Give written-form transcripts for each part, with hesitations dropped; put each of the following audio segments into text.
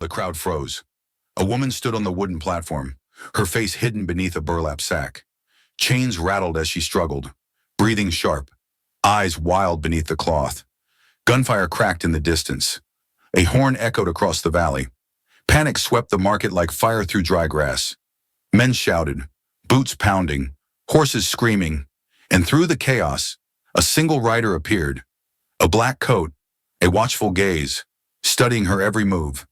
The crowd froze. A woman stood on the wooden platform, her face hidden beneath a burlap sack. Chains rattled as she struggled, breathing sharp, eyes wild beneath the cloth. Gunfire cracked in the distance. A horn echoed across the valley. Panic swept the market like fire through dry grass. Men shouted, boots pounding, horses screaming, and through the chaos, a single rider appeared. A black coat, a watchful gaze, studying her every move.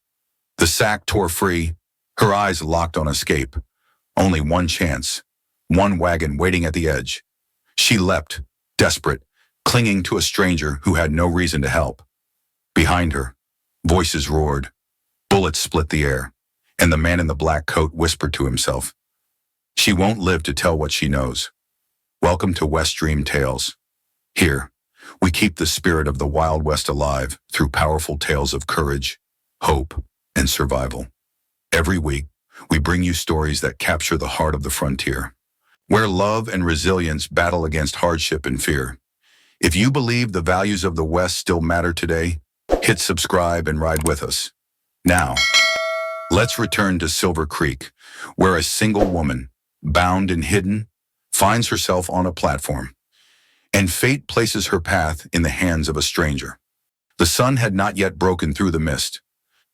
The sack tore free, her eyes locked on escape. Only one chance, one wagon waiting at the edge. She leapt, desperate, clinging to a stranger who had no reason to help. Behind her, voices roared. Bullets split the air, and the man in the black coat whispered to himself, "She won't live to tell what she knows." Welcome to WestDream Tales. Here, we keep the spirit of the Wild West alive through powerful tales of courage, hope, and survival. Every week, we bring you stories that capture the heart of the frontier, where love and resilience battle against hardship and fear. If you believe the values of the West still matter today, hit subscribe and ride with us. Now, let's return to Silver Creek, where a single woman, bound and hidden, finds herself on a platform, and fate places her path in the hands of a stranger. The sun had not yet broken through the mist.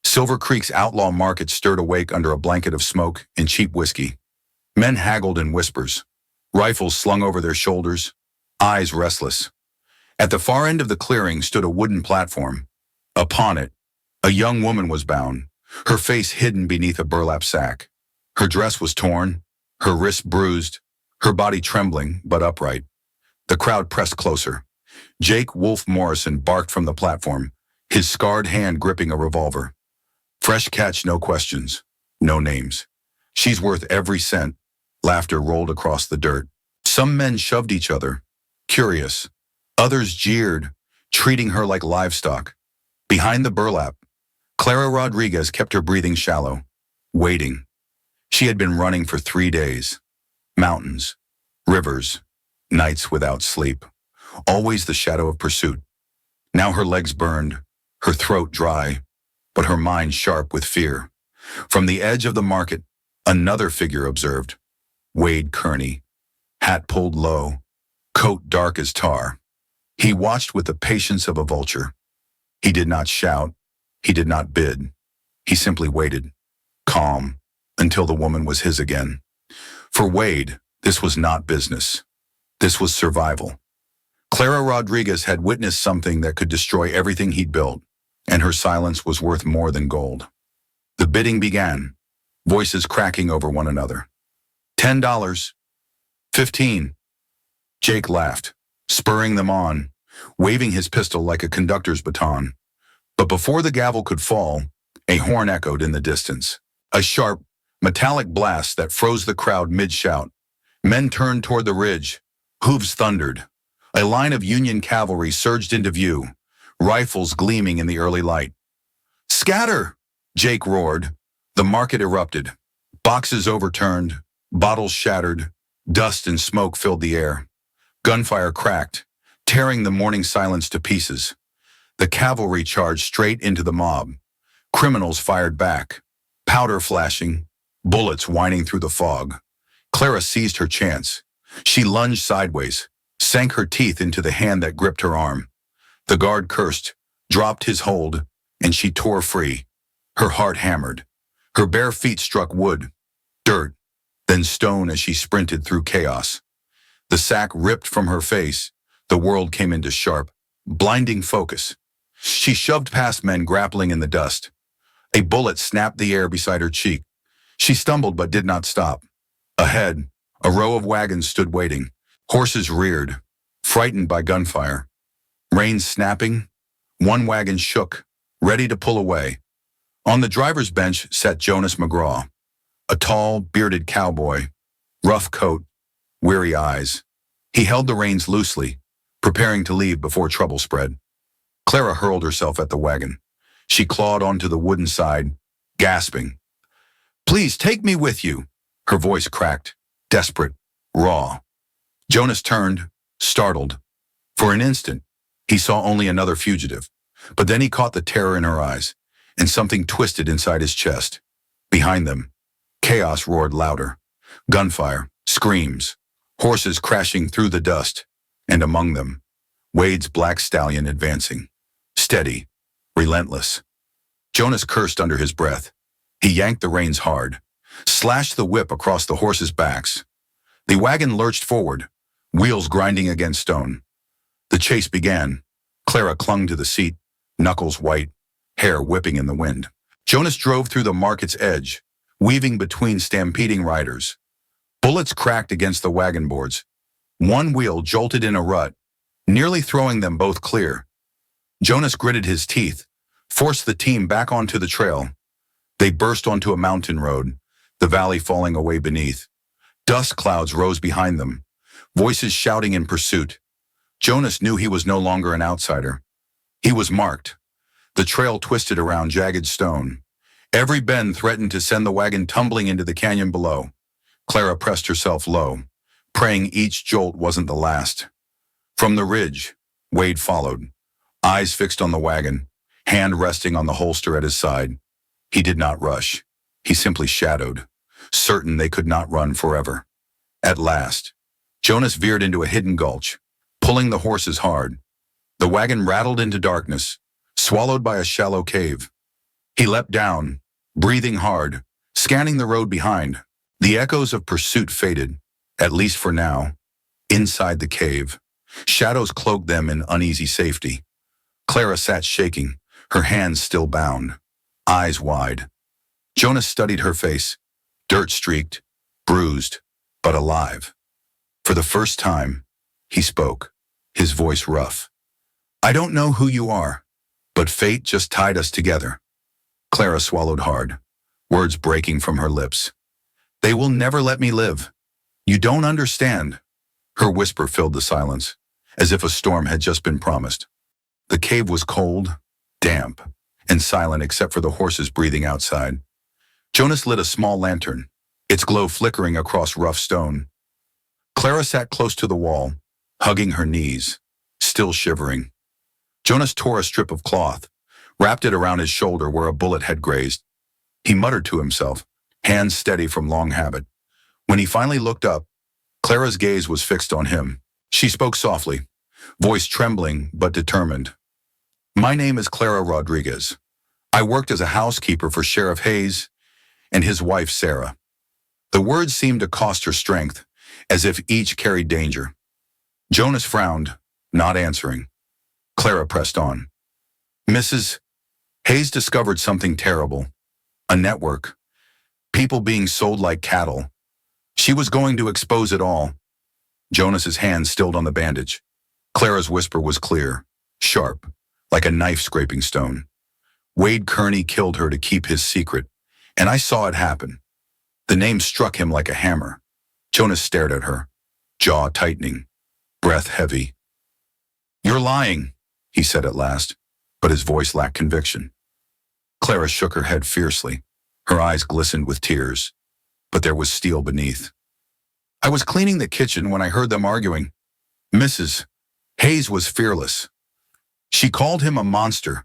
Silver Creek's outlaw market stirred awake under a blanket of smoke and cheap whiskey. Men haggled in whispers, rifles slung over their shoulders, eyes restless. At the far end of the clearing stood a wooden platform. Upon it, a young woman was bound, her face hidden beneath a burlap sack. Her dress was torn, her wrists bruised, her body trembling but upright. The crowd pressed closer. Jake Wolf Morrison barked from the platform, his scarred hand gripping a revolver. Fresh catch, no questions, no names. She's worth every cent. Laughter rolled across the dirt. Some men shoved each other, curious. Others jeered, treating her like livestock. Behind the burlap, Clara Rodriguez kept her breathing shallow, waiting. She had been running for 3 days. Mountains, rivers, nights without sleep. Always the shadow of pursuit. Now her legs burned, her throat dry, but her mind sharp with fear. From the edge of the market, another figure observed. Wade Kearney, hat pulled low, coat dark as tar. He watched with the patience of a vulture. He did not shout, he did not bid. He simply waited, calm, until the woman was his again. For Wade, this was not business. This was survival. Clara Rodriguez had witnessed something that could destroy everything he'd built, and her silence was worth more than gold. The bidding began, voices cracking over one another. $10, $15. Jake laughed, spurring them on, waving his pistol like a conductor's baton. But before the gavel could fall, a horn echoed in the distance. A sharp, metallic blast that froze the crowd mid-shout. Men turned toward the ridge. Hooves thundered. A line of Union cavalry surged into view, rifles gleaming in the early light. "Scatter!" Jake roared. The market erupted. Boxes overturned, bottles shattered, dust and smoke filled the air. Gunfire cracked, tearing the morning silence to pieces. The cavalry charged straight into the mob. Criminals fired back, powder flashing, bullets whining through the fog. Clara seized her chance. She lunged sideways, sank her teeth into the hand that gripped her arm. The guard cursed, dropped his hold, and she tore free. Her heart hammered. Her bare feet struck wood, dirt, then stone as she sprinted through chaos. The sack ripped from her face. The world came into sharp, blinding focus. She shoved past men grappling in the dust. A bullet snapped the air beside her cheek. She stumbled but did not stop. Ahead, a row of wagons stood waiting. Horses reared, frightened by gunfire. Reins snapping, one wagon shook, ready to pull away. On the driver's bench sat Jonas McGraw, a tall, bearded cowboy, rough coat, weary eyes. He held the reins loosely, preparing to leave before trouble spread. Clara hurled herself at the wagon. She clawed onto the wooden side, gasping. "Please take me with you." Her voice cracked, desperate, raw. Jonas turned, startled. For an instant, he saw only another fugitive, but then he caught the terror in her eyes. and something twisted inside his chest. Behind them, chaos roared louder. Gunfire, screams, horses crashing through the dust, and among them, Wade's black stallion advancing. Steady, relentless. Jonas cursed under his breath. He yanked the reins hard, slashed the whip across the horses' backs. The wagon lurched forward, wheels grinding against stone. The chase began. Clara clung to the seat, knuckles white, hair whipping in the wind. Jonas drove through the market's edge, weaving between stampeding riders. Bullets cracked against the wagon boards. One wheel jolted in a rut, nearly throwing them both clear. Jonas gritted his teeth, forced the team back onto the trail. They burst onto a mountain road, the valley falling away beneath. Dust clouds rose behind them, voices shouting in pursuit. Jonas knew he was no longer an outsider. He was marked. The trail twisted around jagged stone. Every bend threatened to send the wagon tumbling into the canyon below. Clara pressed herself low, praying each jolt wasn't the last. From the ridge, Wade followed, eyes fixed on the wagon, hand resting on the holster at his side. He did not rush. He simply shadowed, certain they could not run forever. At last, Jonas veered into a hidden gulch, pulling the horses hard. The wagon rattled into darkness, swallowed by a shallow cave. He leapt down, breathing hard, scanning the road behind. The echoes of pursuit faded, at least for now. Inside the cave, shadows cloaked them in uneasy safety. Clara sat shaking, her hands still bound, eyes wide. Jonas studied her face, dirt-streaked, bruised, but alive. For the first time, he spoke, his voice rough. "I don't know who you are, but fate just tied us together." Clara swallowed hard, words breaking from her lips. "They will never let me live. You don't understand." Her whisper filled the silence, as if a storm had just been promised. The cave was cold, damp, and silent except for the horses breathing outside. Jonas lit a small lantern, its glow flickering across rough stone. Clara sat close to the wall, hugging her knees, still shivering. Jonas tore a strip of cloth, wrapped it around his shoulder where a bullet had grazed. He muttered to himself, hands steady from long habit. When he finally looked up, Clara's gaze was fixed on him. She spoke softly, voice trembling but determined. "My name is Clara Rodriguez. I worked as a housekeeper for Sheriff Hayes and his wife Sarah." The words seemed to cost her strength, as if each carried danger. Jonas frowned, not answering. Clara pressed on. "Mrs. Hayes discovered something terrible. A network. People being sold like cattle. She was going to expose it all." Jonas's hand stilled on the bandage. Clara's whisper was clear, sharp, like a knife scraping stone. "Wade Kearney killed her to keep his secret, and I saw it happen." The name struck him like a hammer. Jonas stared at her, jaw tightening, breath heavy. "You're lying," he said at last, but his voice lacked conviction. Clara shook her head fiercely. Her eyes glistened with tears, but there was steel beneath. "I was cleaning the kitchen when I heard them arguing. Mrs. Hayes was fearless. She called him a monster,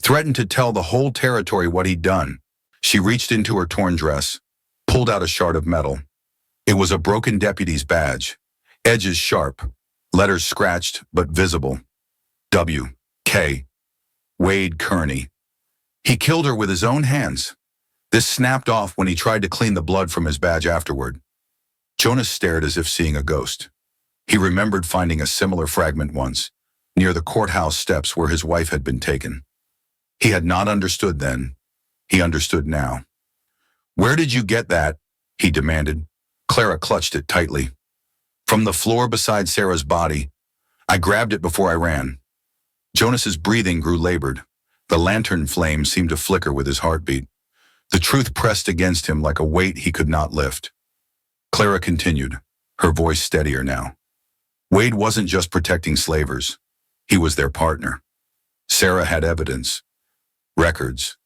threatened to tell the whole territory what he'd done. She reached into her torn dress, pulled out a shard of metal. It was a broken deputy's badge, edges sharp, letters scratched but visible. W. K. Wade Kearney. He killed her with his own hands. This snapped off when he tried to clean the blood from his badge afterward." Jonas stared as if seeing a ghost. He remembered finding a similar fragment once, near the courthouse steps where his wife had been taken. He had not understood then. He understood now. "Where did you get that?" he demanded. Clara clutched it tightly. "From the floor beside Sarah's body. I grabbed it before I ran." Jonas's breathing grew labored. The lantern flame seemed to flicker with his heartbeat. The truth pressed against him like a weight he could not lift. Clara continued, her voice steadier now. "Wade wasn't just protecting slavers. He was their partner. Sarah had evidence, records,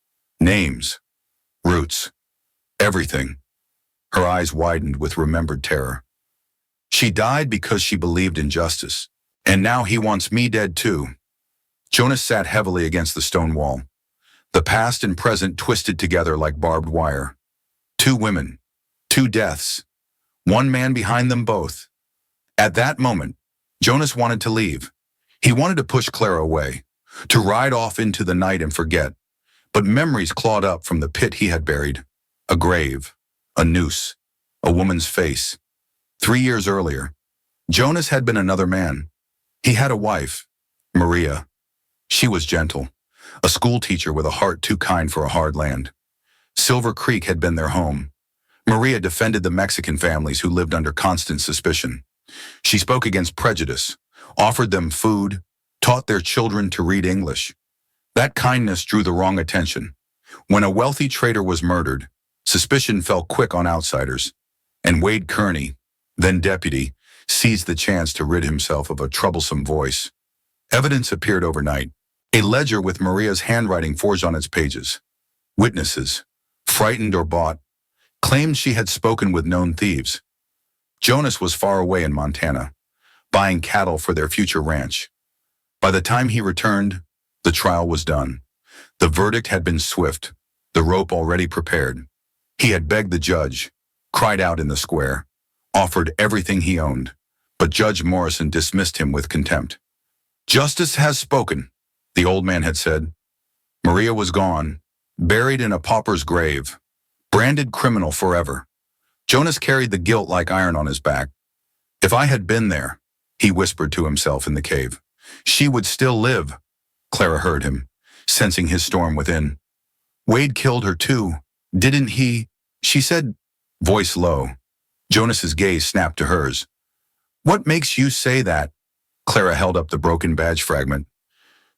names, roots, everything." Her eyes widened with remembered terror. "She died because she believed in justice. And now he wants me dead too." Jonas sat heavily against the stone wall. The past and present twisted together like barbed wire. Two women, two deaths, one man behind them both. At that moment, Jonas wanted to leave. He wanted to push Clara away, to ride off into the night and forget. But memories clawed up from the pit he had buried. A grave, a noose, a woman's face. 3 years earlier, Jonas had been another man. He had a wife, Maria. She was gentle, a school teacher with a heart too kind for a hard land. Silver Creek had been their home. Maria defended the Mexican families who lived under constant suspicion. She spoke against prejudice, offered them food, taught their children to read English. That kindness drew the wrong attention. When a wealthy trader was murdered, suspicion fell quick on outsiders, and Wade Kearney, then deputy, seized the chance to rid himself of a troublesome voice. Evidence appeared overnight, a ledger with Maria's handwriting forged on its pages. Witnesses, frightened or bought, claimed she had spoken with known thieves. Jonas was far away in Montana, buying cattle for their future ranch. By the time he returned, the trial was done. The verdict had been swift, the rope already prepared. He had begged the judge, cried out in the square, offered everything he owned, but Judge Morrison dismissed him with contempt. "Justice has spoken," the old man had said. Maria was gone, buried in a pauper's grave, branded criminal forever. Jonas carried the guilt like iron on his back. "If I had been there," he whispered to himself in the cave, "she would still live." Clara heard him, sensing his storm within. "Wade killed her too, didn't he?" she said, voice low. Jonas's gaze snapped to hers. "What makes you say that?" Clara held up the broken badge fragment.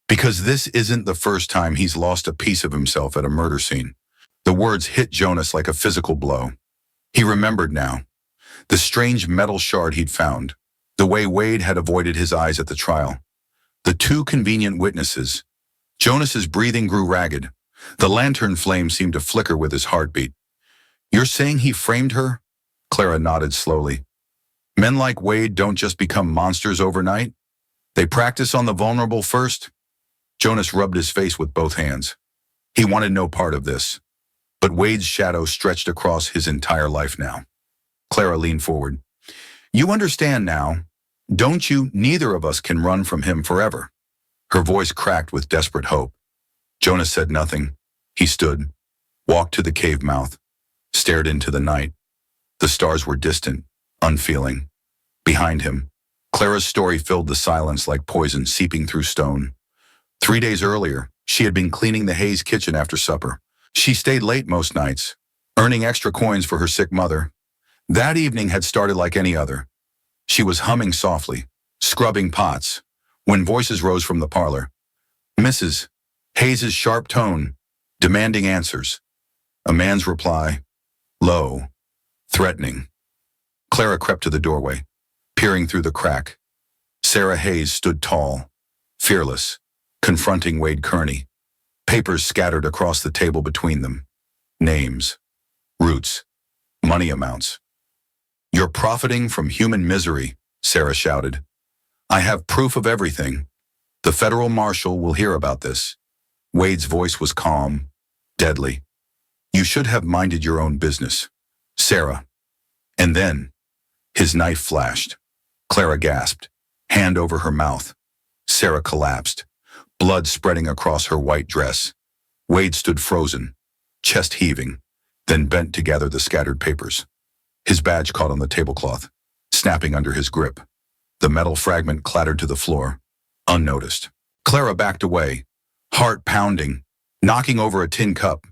"Because this isn't the first time he's lost a piece of himself at a murder scene." The words hit Jonas like a physical blow. He remembered now. The strange metal shard he'd found. The way Wade had avoided his eyes at the trial. The two convenient witnesses. Jonas's breathing grew ragged. The lantern flame seemed to flicker with his heartbeat. "You're saying he framed her?" Clara nodded slowly. "Men like Wade don't just become monsters overnight. They practice on the vulnerable first." Jonas rubbed his face with both hands. He wanted no part of this. But Wade's shadow stretched across his entire life now. Clara leaned forward. "You understand now, don't you? Neither of us can run from him forever." Her voice cracked with desperate hope. Jonas said nothing. He stood, walked to the cave mouth, stared into the night. The stars were distant, unfeeling. Behind him, Clara's story filled the silence like poison seeping through stone. 3 days earlier, she had been cleaning the Hayes kitchen after supper. She stayed late most nights, earning extra coins for her sick mother. That evening had started like any other. She was humming softly, scrubbing pots, when voices rose from the parlor. Mrs. Hayes's sharp tone, demanding answers. A man's reply, low, threatening. Clara crept to the doorway, peering through the crack. Sarah Hayes stood tall, fearless, confronting Wade Kearney. Papers scattered across the table between them. Names, roots, money amounts. "You're profiting from human misery," Sarah shouted. "I have proof of everything. The federal marshal will hear about this." Wade's voice was calm, deadly. "You should have minded your own business, Sarah." And then, his knife flashed. Clara gasped, hand over her mouth. Sarah collapsed, blood spreading across her white dress. Wade stood frozen, chest heaving, then bent to gather the scattered papers. His badge caught on the tablecloth, snapping under his grip. The metal fragment clattered to the floor, unnoticed. Clara backed away, heart pounding, knocking over a tin cup.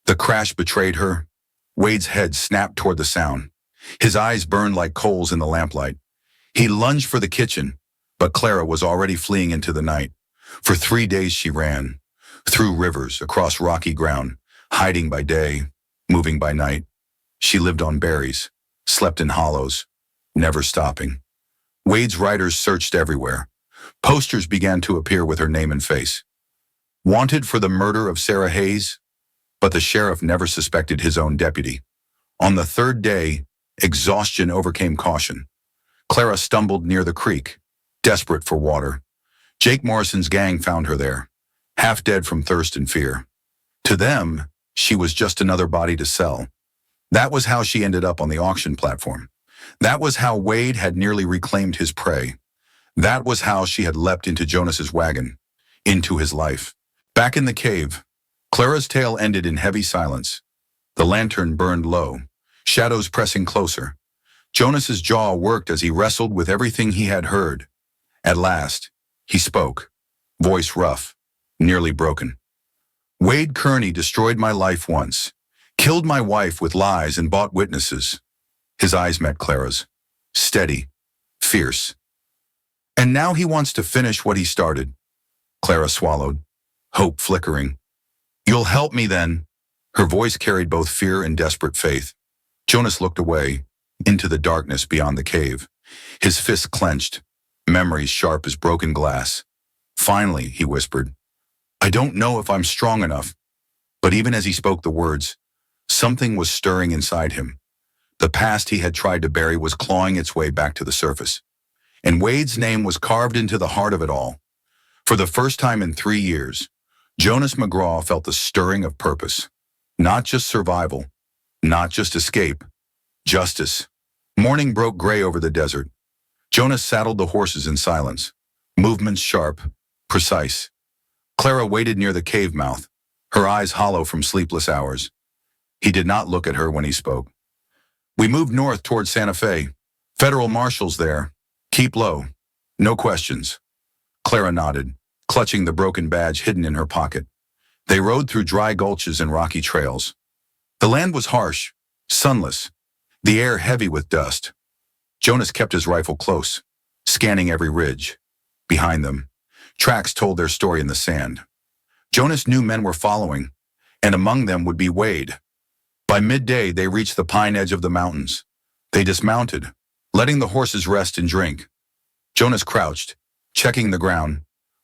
The crash betrayed her. Wade's head snapped toward the sound. His eyes burned like coals in the lamplight. He lunged for the kitchen, but Clara was already fleeing into the night. For 3 days she ran, through rivers, across rocky ground, hiding by day, moving by night. She lived on berries, slept in hollows, never stopping. Wade's riders searched everywhere. Posters began to appear with her name and face. Wanted for the murder of Sarah Hayes, but the sheriff never suspected his own deputy. On the 3rd day, exhaustion overcame caution. Clara stumbled near the creek, desperate for water. Jake Morrison's gang found her there, half dead from thirst and fear. To them, she was just another body to sell. That was how she ended up on the auction platform. That was how Wade had nearly reclaimed his prey. That was how she had leapt into Jonas's wagon, into his life. Back in the cave, Clara's tale ended in heavy silence. The lantern burned low, shadows pressing closer. Jonas's jaw worked as he wrestled with everything he had heard. At last, he spoke, voice rough, nearly broken. Wade Kearney destroyed my life once, killed my wife with lies and bought witnesses. His eyes met Clara's, steady, fierce. And now he wants to finish what he started. Clara swallowed, hope flickering. You'll help me then. Her voice carried both fear and desperate faith. Jonas looked away, into the darkness beyond the cave. His fists clenched, memories sharp as broken glass. Finally, he whispered, I don't know if I'm strong enough. But even as he spoke the words, something was stirring inside him. The past he had tried to bury was clawing its way back to the surface. And Wade's name was carved into the heart of it all. For the first time in 3 years, Jonas McGraw felt the stirring of purpose. Not just survival, not just escape, justice. Morning broke gray over the desert. Jonas saddled the horses in silence, movements sharp, precise. Clara waited near the cave mouth, her eyes hollow from sleepless hours. He did not look at her when he spoke. We moved north toward Santa Fe. Federal marshals there. Keep low. No questions. Clara nodded, clutching the broken badge hidden in her pocket. They rode through dry gulches and rocky trails. The land was harsh, sunless, the air heavy with dust. Jonas kept his rifle close, scanning every ridge. Behind them, tracks told their story in the sand. Jonas knew men were following, and among them would be Wade. By midday, they reached the pine edge of the mountains. They dismounted, letting the horses rest and drink. Jonas crouched, checking the ground,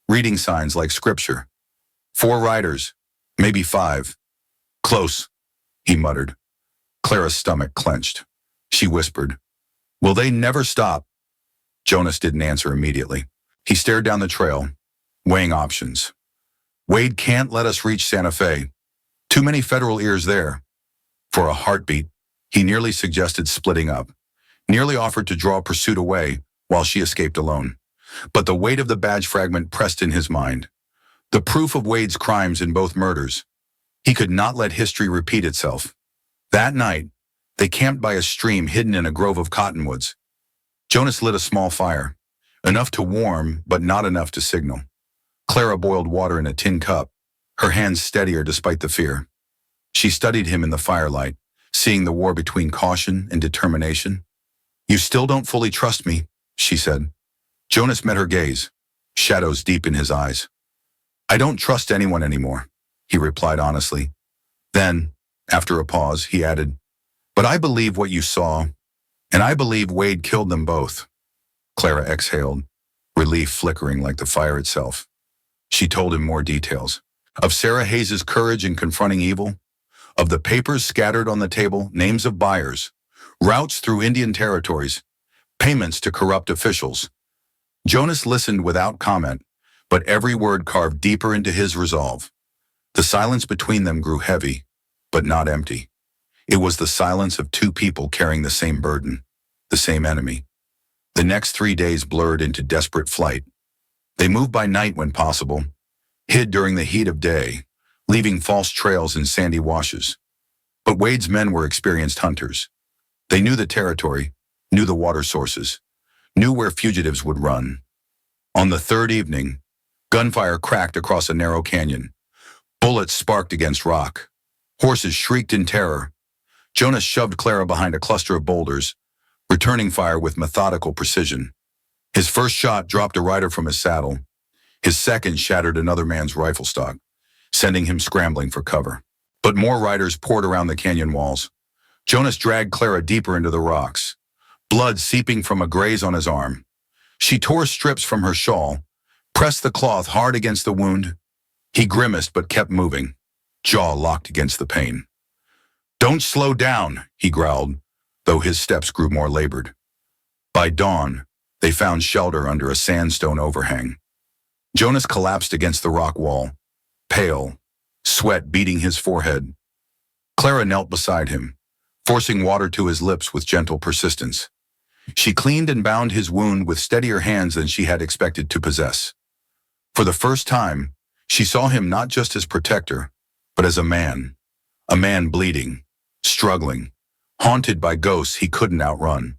reading signs like scripture. 4 riders, maybe 5. Close, he muttered. Clara's stomach clenched. She whispered, will they never stop? Jonas didn't answer immediately. He stared down the trail, weighing options. Wade can't let us reach Santa Fe. Too many federal ears there. For a heartbeat, he nearly suggested splitting up, nearly offered to draw pursuit away while she escaped alone. But the weight of the badge fragment pressed in his mind. The proof of Wade's crimes in both murders. He could not let history repeat itself. That night, they camped by a stream hidden in a grove of cottonwoods. Jonas lit a small fire, enough to warm, but not enough to signal. Clara boiled water in a tin cup, her hands steadier despite the fear. She studied him in the firelight, seeing the war between caution and determination. You still don't fully trust me, she said. Jonas met her gaze, shadows deep in his eyes. I don't trust anyone anymore, he replied honestly. Then, after a pause, he added, but I believe what you saw, and I believe Wade killed them both. Clara exhaled, relief flickering like the fire itself. She told him more details. Of Sarah Hayes's courage in confronting evil, of the papers scattered on the table, names of buyers, routes through Indian territories, payments to corrupt officials. Jonas listened without comment, but every word carved deeper into his resolve. The silence between them grew heavy, but not empty. It was the silence of 2 people carrying the same burden, the same enemy. The next 3 days blurred into desperate flight. They moved by night when possible, hid during the heat of day, leaving false trails in sandy washes. But Wade's men were experienced hunters. They knew the territory, knew the water sources, knew where fugitives would run. On the 3rd evening, gunfire cracked across a narrow canyon. Bullets sparked against rock. Horses shrieked in terror. Jonas shoved Clara behind a cluster of boulders, returning fire with methodical precision. His first shot dropped a rider from his saddle. His second shattered another man's rifle stock, sending him scrambling for cover. But more riders poured around the canyon walls. Jonas dragged Clara deeper into the rocks, blood seeping from a graze on his arm. She tore strips from her shawl, pressed the cloth hard against the wound. He grimaced but kept moving, jaw locked against the pain. Don't slow down, he growled, though his steps grew more labored. By dawn, they found shelter under a sandstone overhang. Jonas collapsed against the rock wall, pale, sweat beading his forehead. Clara knelt beside him, forcing water to his lips with gentle persistence. She cleaned and bound his wound with steadier hands than she had expected to possess. For the first time, she saw him not just as protector, but as a man bleeding, struggling, haunted by ghosts he couldn't outrun.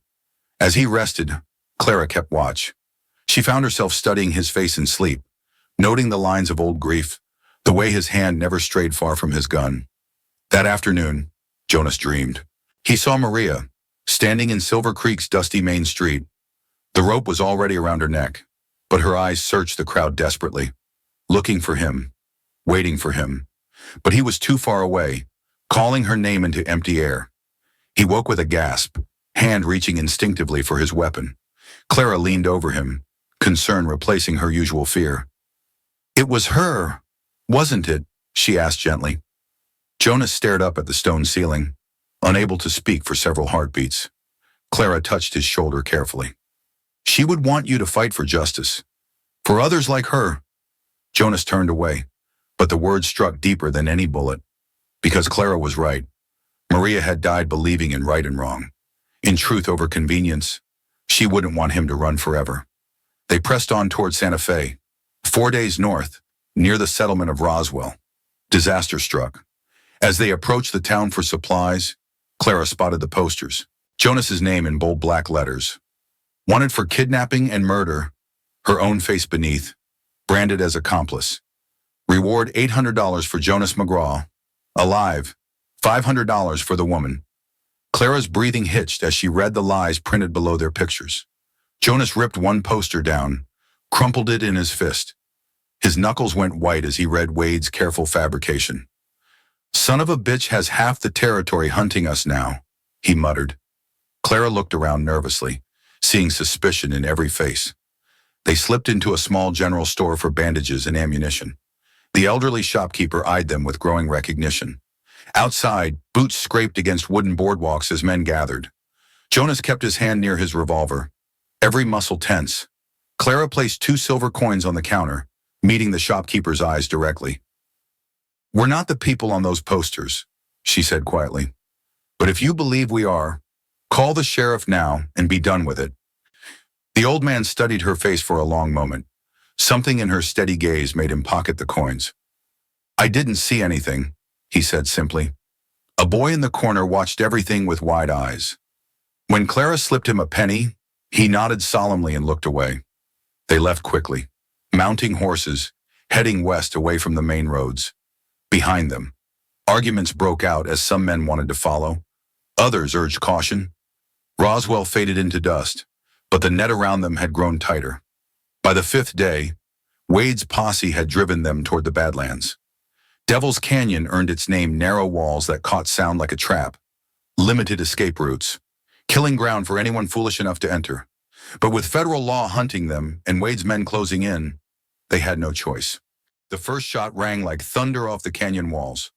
As he rested, Clara kept watch. She found herself studying his face in sleep, noting the lines of old grief, the way his hand never strayed far from his gun. That afternoon, Jonas dreamed. He saw Maria, standing in Silver Creek's dusty main street. The rope was already around her neck, but her eyes searched the crowd desperately, looking for him, waiting for him. But he was too far away, calling her name into empty air. He woke with a gasp, hand reaching instinctively for his weapon. Clara leaned over him, concern replacing her usual fear. "It was her, wasn't it?" she asked gently. Jonas stared up at the stone ceiling, unable to speak for several heartbeats. Clara touched his shoulder carefully. "She would want you to fight for justice. For others like her." Jonas turned away, but the words struck deeper than any bullet. Because Clara was right. Maria had died believing in right and wrong, in truth over convenience. She wouldn't want him to run forever. They pressed on toward Santa Fe, 4 days north, near the settlement of Roswell. Disaster struck. As they approached the town for supplies, Clara spotted the posters. Jonas's name in bold black letters. Wanted for kidnapping and murder, her own face beneath, branded as accomplice. Reward $800 for Jonas McGraw. Alive, $500 for the woman. Clara's breathing hitched as she read the lies printed below their pictures. Jonas ripped one poster down, crumpled it in his fist. His knuckles went white as he read Wade's careful fabrication. "Son of a bitch has half the territory hunting us now," he muttered. Clara looked around nervously, seeing suspicion in every face. They slipped into a small general store for bandages and ammunition. The elderly shopkeeper eyed them with growing recognition. Outside, boots scraped against wooden boardwalks as men gathered. Jonas kept his hand near his revolver, every muscle tense. Clara placed 2 silver coins on the counter, meeting the shopkeeper's eyes directly. "We're not the people on those posters," she said quietly. "But if you believe we are, call the sheriff now and be done with it." The old man studied her face for a long moment. Something in her steady gaze made him pocket the coins. "I didn't see anything," he said simply. A boy in the corner watched everything with wide eyes. When Clara slipped him a penny, he nodded solemnly and looked away. They left quickly, mounting horses, heading west away from the main roads. Behind them, arguments broke out as some men wanted to follow. Others urged caution. Roswell faded into dust, but the net around them had grown tighter. By the 5th day, Wade's posse had driven them toward the Badlands. Devil's Canyon earned its name, narrow walls that caught sound like a trap, limited escape routes, killing ground for anyone foolish enough to enter. But with federal law hunting them and Wade's men closing in, they had no choice. The first shot rang like thunder off the canyon walls.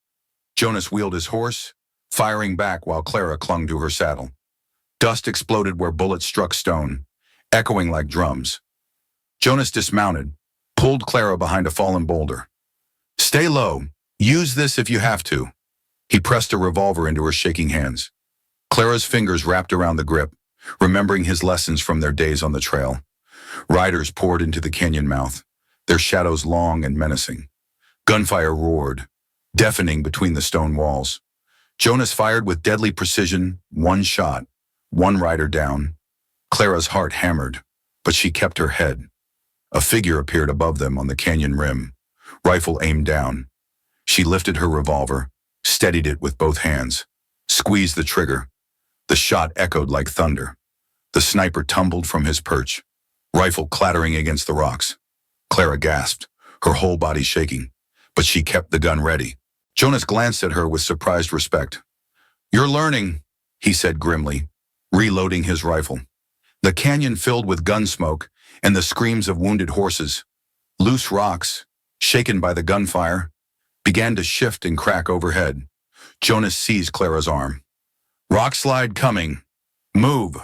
Jonas wheeled his horse, firing back while Clara clung to her saddle. Dust exploded where bullets struck stone, echoing like drums. Jonas dismounted, pulled Clara behind a fallen boulder. "Stay low. Use this if you have to." He pressed a revolver into her shaking hands. Clara's fingers wrapped around the grip, remembering his lessons from their days on the trail. Riders poured into the canyon mouth, their shadows long and menacing. Gunfire roared, deafening between the stone walls. Jonas fired with deadly precision, one shot, one rider down. Clara's heart hammered, but she kept her head. A figure appeared above them on the canyon rim, rifle aimed down. She lifted her revolver, steadied it with both hands, squeezed the trigger. The shot echoed like thunder. The sniper tumbled from his perch, rifle clattering against the rocks. Clara gasped, her whole body shaking, but she kept the gun ready. Jonas glanced at her with surprised respect. "You're learning," he said grimly, reloading his rifle. The canyon filled with gun smoke and the screams of wounded horses. Loose rocks, shaken by the gunfire, began to shift and crack overhead. Jonas seized Clara's arm. "Rock slide coming. Move."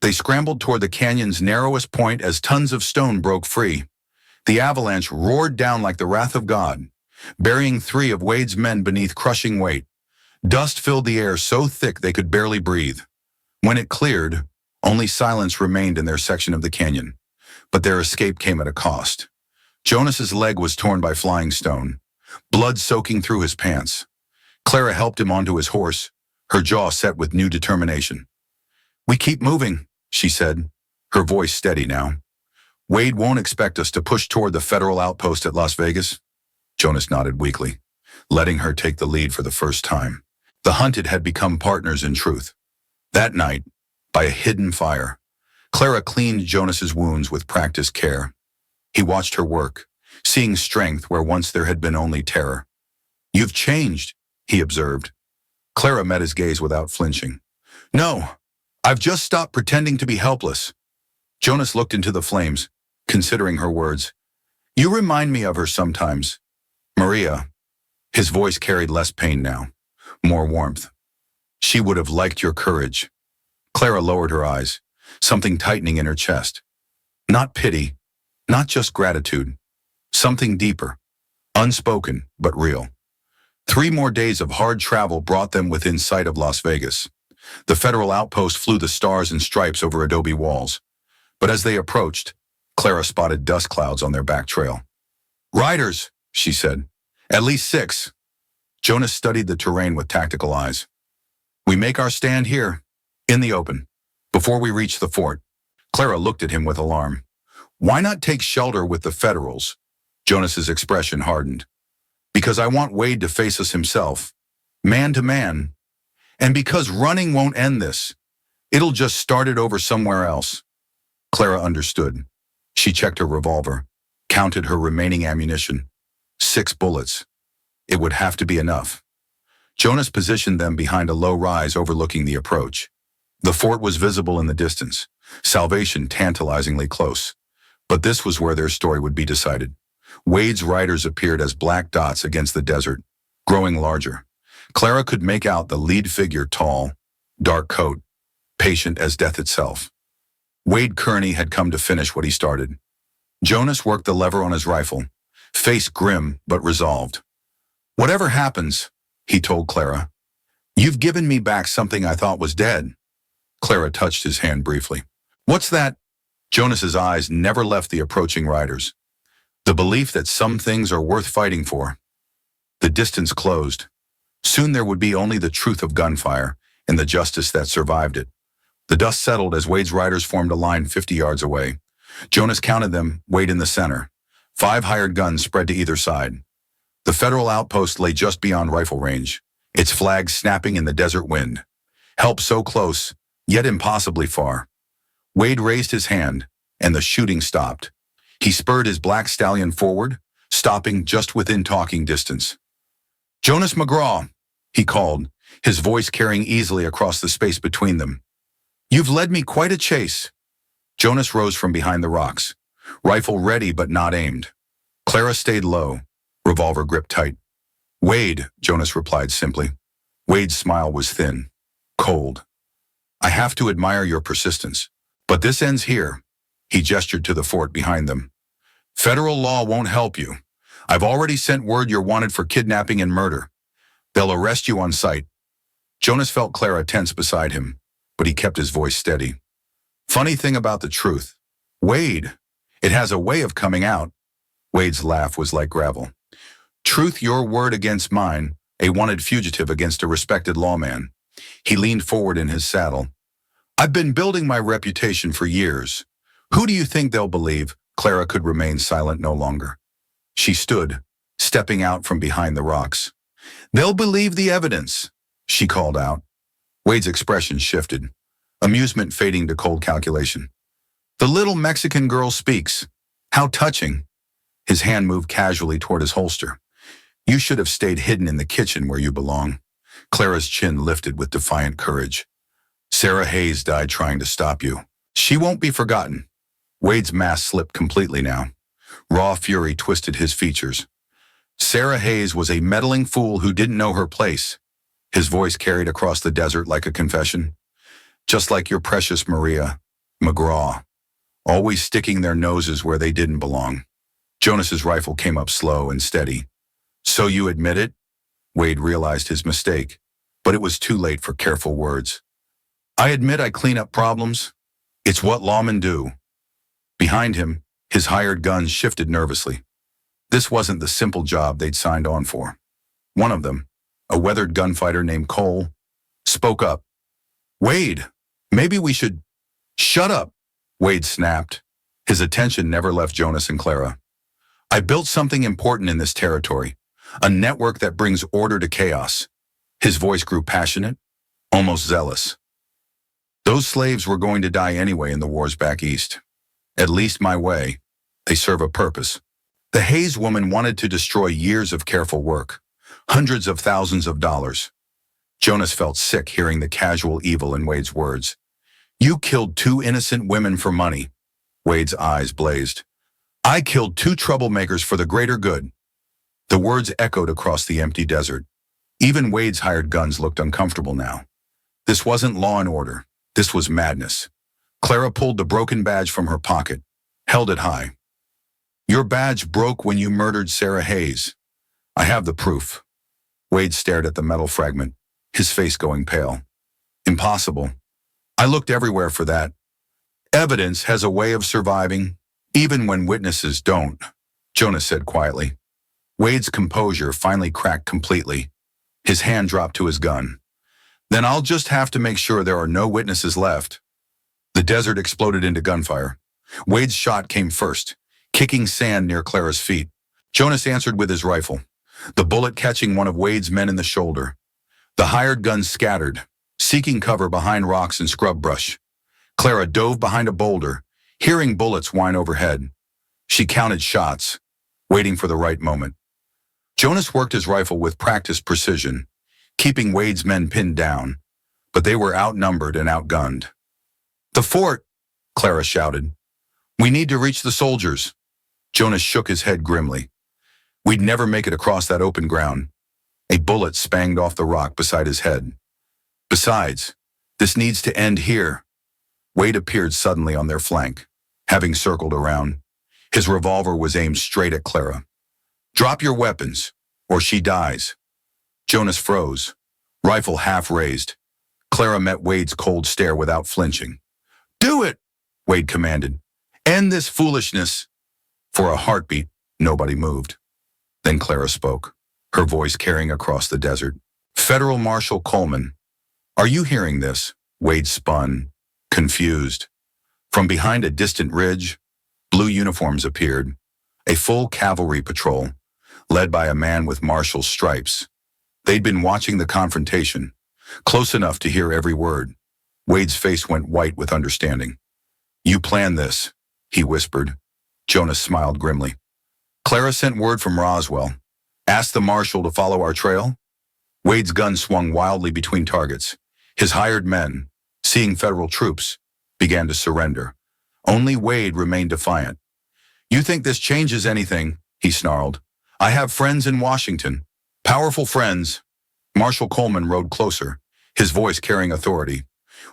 They scrambled toward the canyon's narrowest point as tons of stone broke free. The avalanche roared down like the wrath of God, burying 3 of Wade's men beneath crushing weight. Dust filled the air so thick they could barely breathe. When it cleared, only silence remained in their section of the canyon. But their escape came at a cost. Jonas's leg was torn by flying stone, blood soaking through his pants. Clara helped him onto his horse, her jaw set with new determination. "We keep moving," she said, her voice steady now. "Wade won't expect us to push toward the federal outpost at Las Vegas." Jonas nodded weakly, letting her take the lead for the first time. The hunted had become partners in truth. That night, by a hidden fire, Clara cleaned Jonas's wounds with practiced care. He watched her work, seeing strength where once there had been only terror. "You've changed," he observed. Clara met his gaze without flinching. "No, I've just stopped pretending to be helpless." Jonas looked into the flames, considering her words. "You remind me of her sometimes. Maria." His voice carried less pain now, more warmth. "She would have liked your courage." Clara lowered her eyes, something tightening in her chest. Not pity, not just gratitude. Something deeper, unspoken but real. 3 more days of hard travel brought them within sight of Las Vegas. The federal outpost flew the stars and stripes over adobe walls. But as they approached, Clara spotted dust clouds on their back trail. "Riders," she said. "At least 6. Jonas studied the terrain with tactical eyes. "We make our stand here, in the open, before we reach the fort." Clara looked at him with alarm. "Why not take shelter with the Federals?" Jonas's expression hardened. "Because I want Wade to face us himself, man to man. And because running won't end this. It'll just start it over somewhere else." Clara understood. She checked her revolver, counted her remaining ammunition. 6 bullets. It would have to be enough. Jonas positioned them behind a low rise overlooking the approach. The fort was visible in the distance, salvation tantalizingly close. But this was where their story would be decided. Wade's riders appeared as black dots against the desert, growing larger. Clara could make out the lead figure tall, dark coat, patient as death itself. Wade Kearney had come to finish what he started. Jonas worked the lever on his rifle, face grim but resolved. "Whatever happens," he told Clara, "you've given me back something I thought was dead." Clara touched his hand briefly. "What's that?" Jonas's eyes never left the approaching riders. "The belief that some things are worth fighting for." The distance closed. Soon there would be only the truth of gunfire and the justice that survived it. The dust settled as Wade's riders formed a line 50 yards away. Jonas counted them, Wade in the center. 5 hired guns spread to either side. The federal outpost lay just beyond rifle range, its flag snapping in the desert wind. Help so close, yet impossibly far. Wade raised his hand, and the shooting stopped. He spurred his black stallion forward, stopping just within talking distance. "Jonas McGraw," he called, his voice carrying easily across the space between them. "You've led me quite a chase." Jonas rose from behind the rocks, rifle ready but not aimed. Clara stayed low, revolver gripped tight. "Wade," Jonas replied simply. Wade's smile was thin, cold. "I have to admire your persistence. But this ends here." He gestured to the fort behind them. "Federal law won't help you. I've already sent word you're wanted for kidnapping and murder. They'll arrest you on sight." Jonas felt Clara tense beside him, but he kept his voice steady. "Funny thing about the truth. Wade, it has a way of coming out." Wade's laugh was like gravel. "Truth your word against mine, a wanted fugitive against a respected lawman." He leaned forward in his saddle. "I've been building my reputation for years. Who do you think they'll believe?" Clara could remain silent no longer. She stood, stepping out from behind the rocks. "They'll believe the evidence," she called out. Wade's expression shifted, amusement fading to cold calculation. "The little Mexican girl speaks. How touching." His hand moved casually toward his holster. "You should have stayed hidden in the kitchen where you belong." Clara's chin lifted with defiant courage. "Sarah Hayes died trying to stop you. She won't be forgotten." Wade's mask slipped completely now. Raw fury twisted his features. "Sarah Hayes was a meddling fool who didn't know her place." His voice carried across the desert like a confession. "Just like your precious Maria McGraw, always sticking their noses where they didn't belong." Jonas's rifle came up slow and steady. So you admit it? Wade realized his mistake, but it was too late for careful words. I admit I clean up problems. It's what lawmen do. Behind him, his hired guns shifted nervously. This wasn't the simple job they'd signed on for. One of them, a weathered gunfighter named Cole, spoke up. Wade, maybe we should... Shut up, Wade snapped. His attention never left Jonas and Clara. I built something important in this territory, a network that brings order to chaos. His voice grew passionate, almost zealous. Those slaves were going to die anyway in the wars back east. At least my way. They serve a purpose. The Hayes woman wanted to destroy years of careful work, hundreds of thousands of dollars. Jonas felt sick hearing the casual evil in Wade's words. You killed 2 innocent women for money. Wade's eyes blazed. I killed 2 troublemakers for the greater good. The words echoed across the empty desert. Even Wade's hired guns looked uncomfortable now. This wasn't law and order. This was madness. Clara pulled the broken badge from her pocket, held it high. Your badge broke when you murdered Sarah Hayes. I have the proof. Wade stared at the metal fragment, his face going pale. Impossible. I looked everywhere for that. Evidence has a way of surviving, even when witnesses don't, Jonas said quietly. Wade's composure finally cracked completely. His hand dropped to his gun. Then I'll just have to make sure there are no witnesses left. The desert exploded into gunfire. Wade's shot came first, kicking sand near Clara's feet. Jonas answered with his rifle, the bullet catching one of Wade's men in the shoulder. The hired guns scattered, seeking cover behind rocks and scrub brush. Clara dove behind a boulder, hearing bullets whine overhead. She counted shots, waiting for the right moment. Jonas worked his rifle with practiced precision, keeping Wade's men pinned down, but they were outnumbered and outgunned. The fort, Clara shouted. We need to reach the soldiers. Jonas shook his head grimly. We'd never make it across that open ground. A bullet spanged off the rock beside his head. Besides, this needs to end here. Wade appeared suddenly on their flank, having circled around. His revolver was aimed straight at Clara. Drop your weapons, or she dies. Jonas froze, rifle half raised. Clara met Wade's cold stare without flinching. Do it, Wade commanded. End this foolishness. For a heartbeat, nobody moved. Then Clara spoke, her voice carrying across the desert. Federal Marshal Coleman, are you hearing this? Wade spun, confused. From behind a distant ridge, blue uniforms appeared, a full cavalry patrol, led by a man with marshal's stripes. They'd been watching the confrontation, close enough to hear every word. Wade's face went white with understanding. You planned this, he whispered. Jonas smiled grimly. Clara sent word from Roswell. Asked the marshal to follow our trail? Wade's gun swung wildly between targets. His hired men, seeing federal troops, began to surrender. Only Wade remained defiant. You think this changes anything? He snarled. I have friends in Washington. Powerful friends. Marshal Coleman rode closer, his voice carrying authority.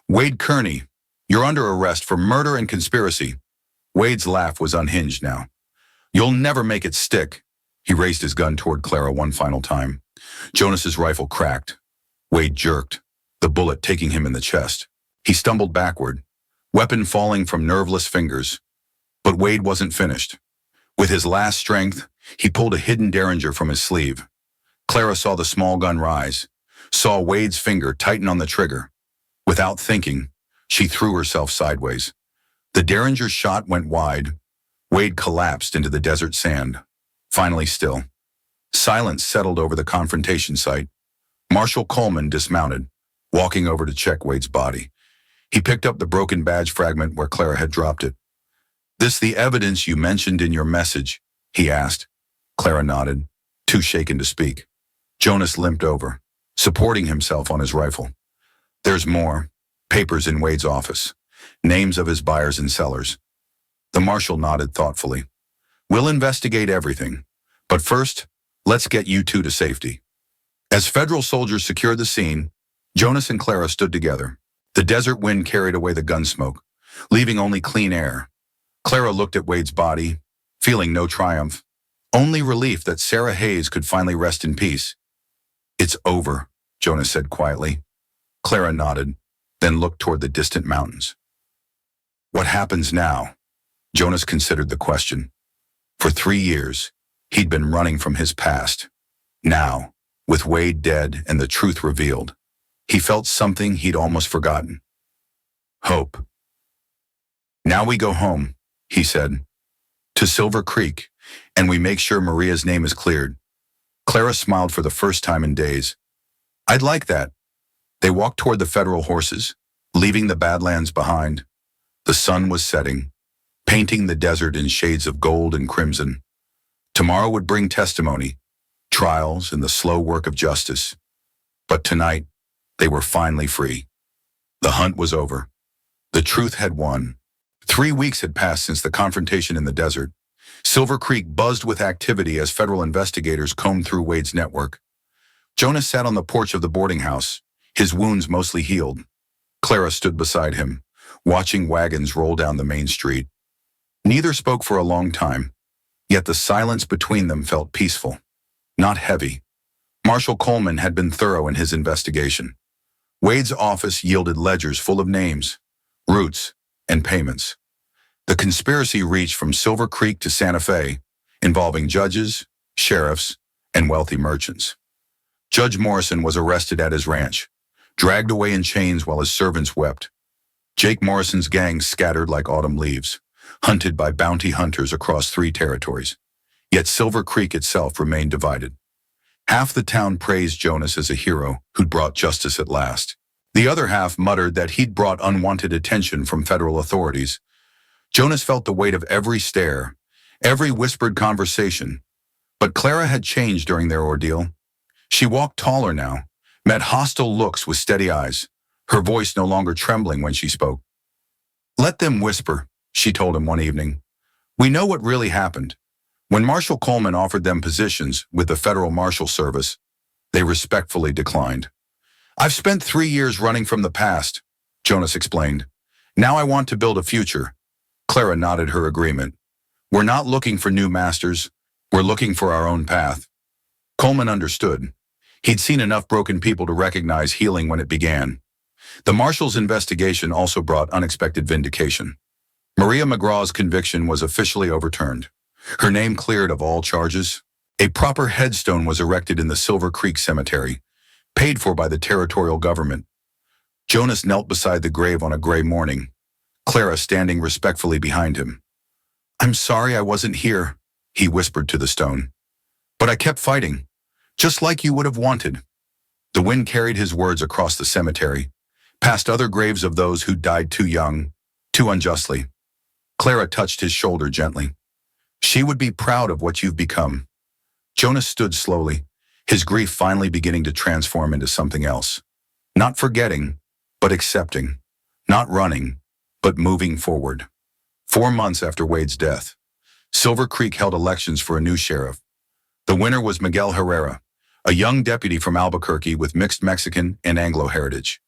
Wade Kearney, you're under arrest for murder and conspiracy. Wade's laugh was unhinged now. You'll never make it stick. He raised his gun toward Clara one final time. Jonas's rifle cracked. Wade jerked, the bullet taking him in the chest. He stumbled backward, weapon falling from nerveless fingers. But Wade wasn't finished. With his last strength, he pulled a hidden derringer from his sleeve. Clara saw the small gun rise, saw Wade's finger tighten on the trigger. Without thinking, she threw herself sideways. The derringer's shot went wide. Wade collapsed into the desert sand, finally still. Silence settled over the confrontation site. Marshal Coleman dismounted, walking over to check Wade's body. He picked up the broken badge fragment where Clara had dropped it. This the evidence you mentioned in your message? He asked. Clara nodded, too shaken to speak. Jonas limped over, supporting himself on his rifle. There's more. Papers in Wade's office. Names of his buyers and sellers. The marshal nodded thoughtfully. We'll investigate everything. But first, let's get you two to safety. As federal soldiers secured the scene, Jonas and Clara stood together. The desert wind carried away the gun smoke, leaving only clean air. Clara looked at Wade's body, feeling no triumph, Only relief that Sarah Hayes could finally rest in peace. "It's over," Jonas said quietly. Clara nodded, then looked toward the distant mountains. What happens now? Jonas considered the question. For 3 years, he'd been running from his past. Now, with Wade dead and the truth revealed, he felt something he'd almost forgotten. Hope. "Now we go home," he said, "to Silver Creek, and we make sure Maria's name is cleared." Clara smiled for the first time in days. "I'd like that." They walked toward the federal horses, leaving the Badlands behind. The sun was setting, painting the desert in shades of gold and crimson. Tomorrow would bring testimony, trials, and the slow work of justice. But tonight, they were finally free. The hunt was over. The truth had won. 3 weeks had passed since the confrontation in the desert. Silver Creek buzzed with activity as federal investigators combed through Wade's network. Jonas sat on the porch of the boarding house, his wounds mostly healed. Clara stood beside him, watching wagons roll down the main street. Neither spoke for a long time, yet the silence between them felt peaceful, not heavy. Marshal Coleman had been thorough in his investigation. Wade's office yielded ledgers full of names, routes, and payments. The conspiracy reached from Silver Creek to Santa Fe, involving judges, sheriffs, and wealthy merchants. Judge Morrison was arrested at his ranch, dragged away in chains while his servants wept. Jake Morrison's gang scattered like autumn leaves, hunted by bounty hunters across 3 territories. Yet Silver Creek itself remained divided. Half the town praised Jonas as a hero who'd brought justice at last. The other half muttered that he'd brought unwanted attention from federal authorities. Jonas felt the weight of every stare, every whispered conversation. But Clara had changed during their ordeal. She walked taller now, met hostile looks with steady eyes, her voice no longer trembling when she spoke. "Let them whisper," she told him one evening. "We know what really happened. When Marshal Coleman offered them positions with the Federal Marshal Service, they respectfully declined." "I've spent 3 years running from the past," Jonas explained. "Now I want to build a future." Clara nodded her agreement. "We're not looking for new masters. We're looking for our own path." Coleman understood. He'd seen enough broken people to recognize healing when it began. The Marshal's investigation also brought unexpected vindication. Maria McGraw's conviction was officially overturned. Her name cleared of all charges. A proper headstone was erected in the Silver Creek Cemetery, paid for by the territorial government. Jonas knelt beside the grave on a gray morning, Clara standing respectfully behind him. "I'm sorry I wasn't here," he whispered to the stone. "But I kept fighting, just like you would have wanted." The wind carried his words across the cemetery, past other graves of those who died too young, too unjustly. Clara touched his shoulder gently. "She would be proud of what you've become." Jonas stood slowly, his grief finally beginning to transform into something else. Not forgetting, but accepting. Not running, but moving forward. 4 months after Wade's death, Silver Creek held elections for a new sheriff. The winner was Miguel Herrera, a young deputy from Albuquerque with mixed Mexican and Anglo heritage.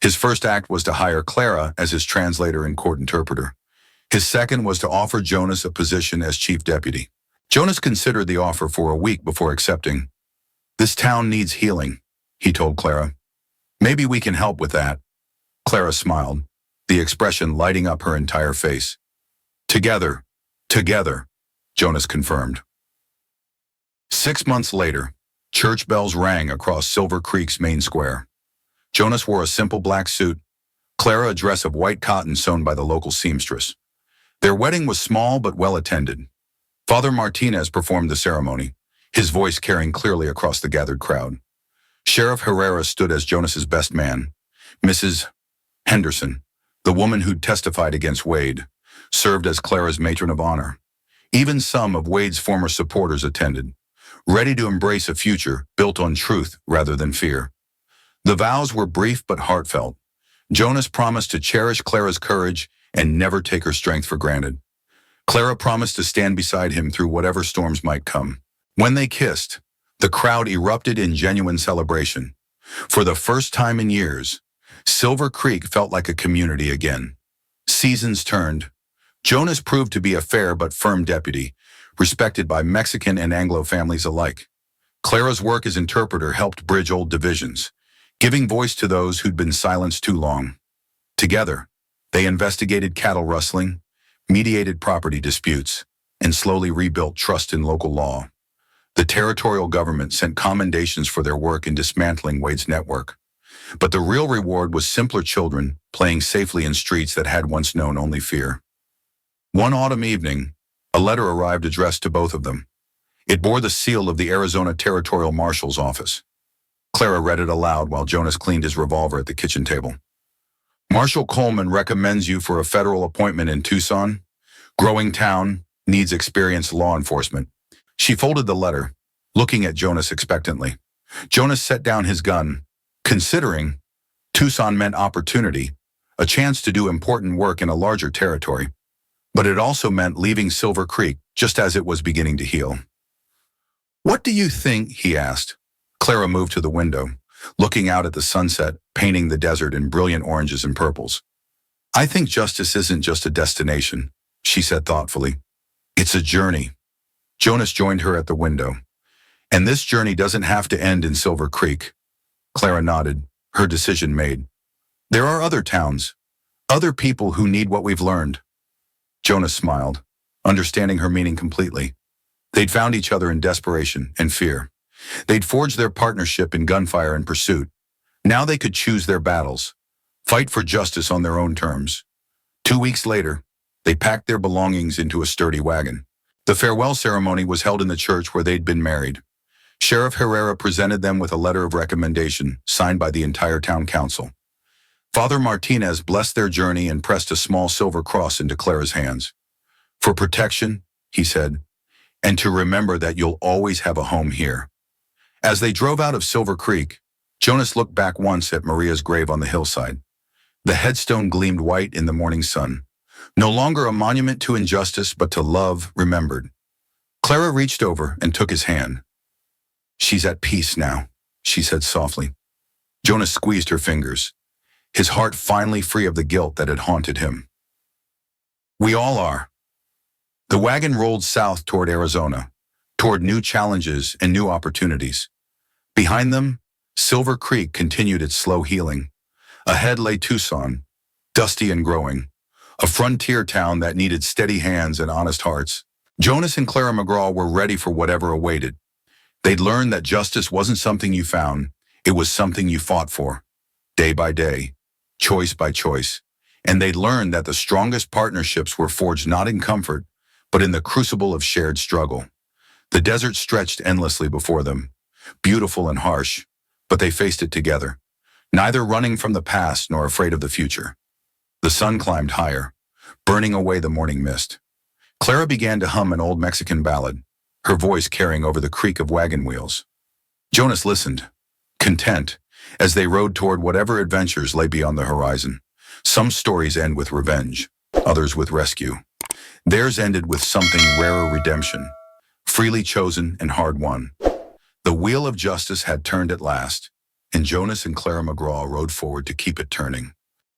His first act was to hire Clara as his translator and court interpreter. His second was to offer Jonas a position as chief deputy. Jonas considered the offer for a week before accepting. "This town needs healing," he told Clara. "Maybe we can help with that." Clara smiled, the expression lighting up her entire face. Together, Jonas confirmed. 6 months later, church bells rang across Silver Creek's main square. Jonas wore a simple black suit, Clara a dress of white cotton sewn by the local seamstress. Their wedding was small but well attended. Father Martinez performed the ceremony, his voice carrying clearly across the gathered crowd. Sheriff Herrera stood as Jonas's best man. Mrs. Henderson, the woman who'd testified against Wade, served as Clara's matron of honor. Even some of Wade's former supporters attended, ready to embrace a future built on truth rather than fear. The vows were brief but heartfelt. Jonas promised to cherish Clara's courage and never take her strength for granted. Clara promised to stand beside him through whatever storms might come. When they kissed, the crowd erupted in genuine celebration. For the first time in years, Silver Creek felt like a community again. Seasons turned. Jonas proved to be a fair but firm deputy, respected by Mexican and Anglo families alike. Clara's work as interpreter helped bridge old divisions, giving voice to those who'd been silenced too long. Together, they investigated cattle rustling, mediated property disputes, and slowly rebuilt trust in local law. The territorial government sent commendations for their work in dismantling Wade's network. But the real reward was simpler children playing safely in streets that had once known only fear. One autumn evening, a letter arrived addressed to both of them. It bore the seal of the Arizona Territorial Marshal's office. Clara read it aloud while Jonas cleaned his revolver at the kitchen table. Marshal Coleman recommends you for a federal appointment in Tucson. Growing town, needs experienced law enforcement. She folded the letter, looking at Jonas expectantly. Jonas set down his gun, considering Tucson meant opportunity, a chance to do important work in a larger territory. But it also meant leaving Silver Creek just as it was beginning to heal. "What do you think?" he asked. Clara moved to the window, looking out at the sunset, painting the desert in brilliant oranges and purples. "I think justice isn't just a destination," she said thoughtfully. "It's a journey." Jonas joined her at the window. "And this journey doesn't have to end in Silver Creek." Clara nodded, her decision made. "There are other towns, other people who need what we've learned." Jonas smiled, understanding her meaning completely. They'd found each other in desperation and fear. They'd forged their partnership in gunfire and pursuit. Now they could choose their battles, fight for justice on their own terms. 2 weeks later, they packed their belongings into a sturdy wagon. The farewell ceremony was held in the church where they'd been married. Sheriff Herrera presented them with a letter of recommendation signed by the entire town council. Father Martinez blessed their journey and pressed a small silver cross into Clara's hands. "For protection," he said, "and to remember that you'll always have a home here." As they drove out of Silver Creek, Jonas looked back once at Maria's grave on the hillside. The headstone gleamed white in the morning sun. No longer a monument to injustice, but to love remembered. Clara reached over and took his hand. "She's at peace now," she said softly. Jonas squeezed her fingers, his heart finally free of the guilt that had haunted him. "We all are." The wagon rolled south toward Arizona, toward new challenges and new opportunities. Behind them, Silver Creek continued its slow healing. Ahead lay Tucson, dusty and growing, a frontier town that needed steady hands and honest hearts. Jonas and Clara McGraw were ready for whatever awaited. They'd learned that justice wasn't something you found, it was something you fought for, day by day, choice by choice. And they'd learned that the strongest partnerships were forged not in comfort, but in the crucible of shared struggle. The desert stretched endlessly before them, beautiful and harsh, but they faced it together, neither running from the past nor afraid of the future. The sun climbed higher, burning away the morning mist. Clara began to hum an old Mexican ballad, her voice carrying over the creak of wagon wheels. Jonas listened, content, as they rode toward whatever adventures lay beyond the horizon. Some stories end with revenge, others with rescue. Theirs ended with something rarer: redemption, freely chosen and hard won. The wheel of justice had turned at last, and Jonas and Clara McGraw rode forward to keep it turning.